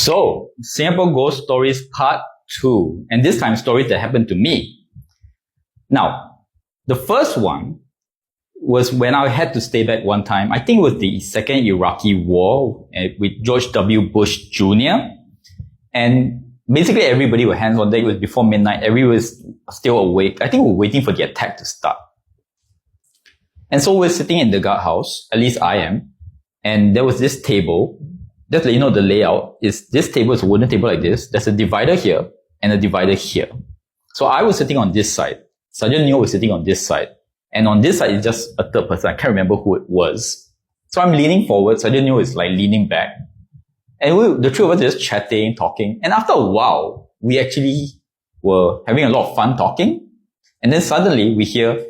So, Singapore Ghost Stories Part 2, and this time stories that happened to me. Now, the first one was when I had to stay back one time. I think it was the second Iraqi war with George W. Bush Jr. And basically everybody was hands on deck. It was before midnight. Everyone was still awake. I think we were waiting for the attack to start. And so we're sitting in the guardhouse, at least I am, and there was this table. Just let you know the layout is this table is a wooden table like this. There's a divider here and a divider here. So I was sitting on this side. Sergeant Neo was sitting on this side. And on this side is just a third person. I can't remember who it was. So I'm leaning forward. Sergeant Neo is like leaning back. And the three of us just chatting, talking. And after a while, we actually were having a lot of fun talking. And then suddenly we hear,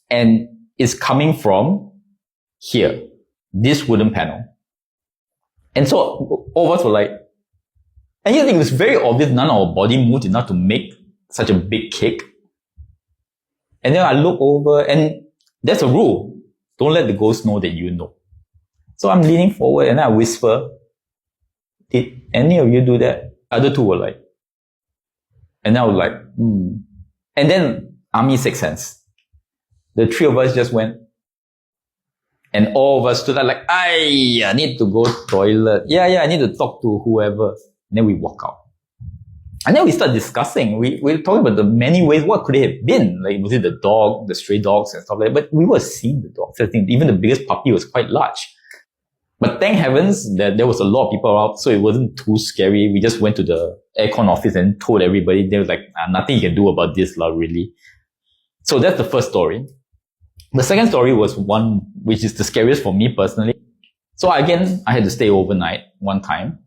and it's coming from here, this wooden panel. And so all of us were like, and yet it was very obvious none of our body moved enough to make such a big kick. And then I look over, and there's a rule. Don't let the ghost know that you know. So I'm leaning forward and I whisper, did any of you do that? Other two were like, and I was like, And then Army Sixth Sense. The three of us just went, and all of us stood there like, I need to go toilet. Yeah, I need to talk to whoever. And then we walk out. And then we start discussing. We're talking about the many ways, what could it have been? Like, was it the dog, the stray dogs and stuff like that? But we were seeing the dogs. I think even the biggest puppy was quite large. But thank heavens that there was a lot of people around, so it wasn't too scary. We just went to the aircon office and told everybody. They were like, nothing you can do about this, really. So that's the first story. The second story was one which is the scariest for me personally. So again, I had to stay overnight one time.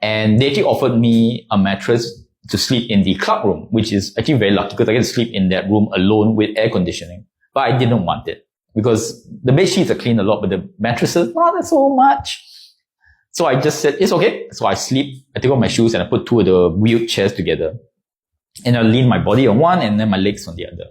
And they actually offered me a mattress to sleep in the club room, which is actually very lucky because I get to sleep in that room alone with air conditioning. But I didn't want it because the bed sheets are cleaned a lot, but the mattresses, not so much. So I just said, it's okay. So I sleep, I take off my shoes and I put two of the wheelchairs together. And I lean my body on one and then my legs on the other.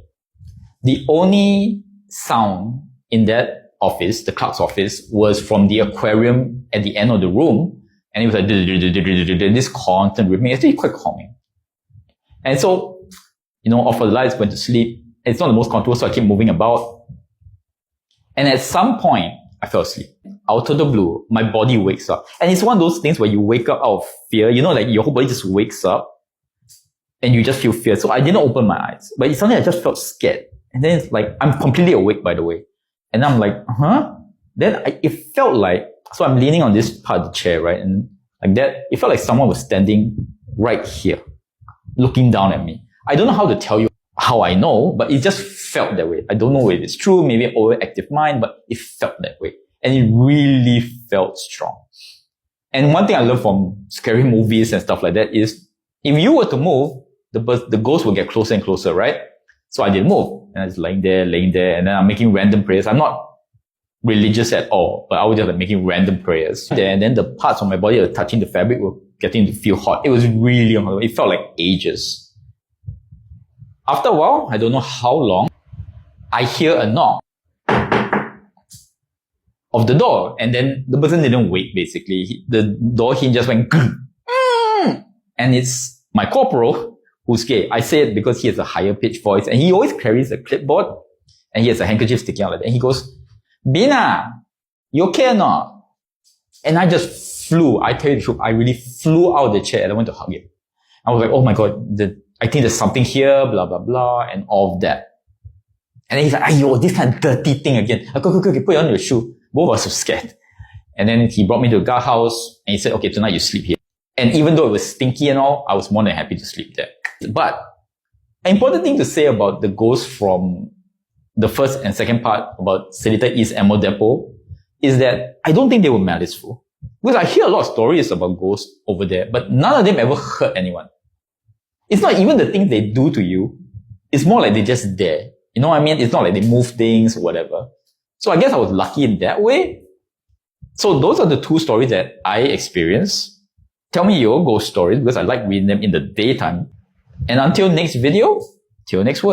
The only sound in that office, the clerk's office, was from the aquarium at the end of the room. And it was like this constant rhythm. It's actually quite calming. And so, off the lights, went to sleep. It's not the most comfortable, so I keep moving about. And at some point, I fell asleep. Out of the blue, my body wakes up. And it's one of those things where you wake up out of fear. Like your whole body just wakes up and you just feel fear. So I didn't open my eyes. But suddenly I just felt scared. And then it's like, I'm completely awake, by the way. And I'm like, Then it felt like, so I'm leaning on this part of the chair, right? And like that, it felt like someone was standing right here, looking down at me. I don't know how to tell you how I know, but it just felt that way. I don't know if it's true, maybe an overactive mind, but it felt that way. And it really felt strong. And one thing I learned from scary movies and stuff like that is, if you were to move, the ghost will get closer and closer, right? So I didn't move. And I was laying there, and then I'm making random prayers. I'm not religious at all, but I was just making random prayers. And then the parts of my body that were touching the fabric were getting to feel hot. It was really uncomfortable. It felt like ages. After a while, I don't know how long, I hear a knock of the door. And then the person didn't wake, basically. The door hinge just went, and it's my corporal who's gay. I say it because he has a higher pitched voice and he always carries a clipboard and he has a handkerchief sticking out like that. And he goes, Bina, you okay or not? And I just flew. I tell you the truth, I really flew out of the chair and I went to hug him. I was like, oh my God, I think there's something here, blah, blah, blah, and all of that. And then he's like, ayo, this kind of dirty thing again. Okay, put on your shoe. Both of us were scared. And then he brought me to the guardhouse and he said, okay, tonight you sleep here. And even though it was stinky and all, I was more than happy to sleep there. But an important thing to say about the ghosts from the first and second part about Seletar East Ammo Depot is that I don't think they were maliceful. Because I hear a lot of stories about ghosts over there, but none of them ever hurt anyone. It's not even the things they do to you. It's more like they're just there. You know what I mean? It's not like they move things or whatever. So I guess I was lucky in that way. So those are the two stories that I experienced. Tell me your ghost stories because I like reading them in the daytime. And until next video, till next word.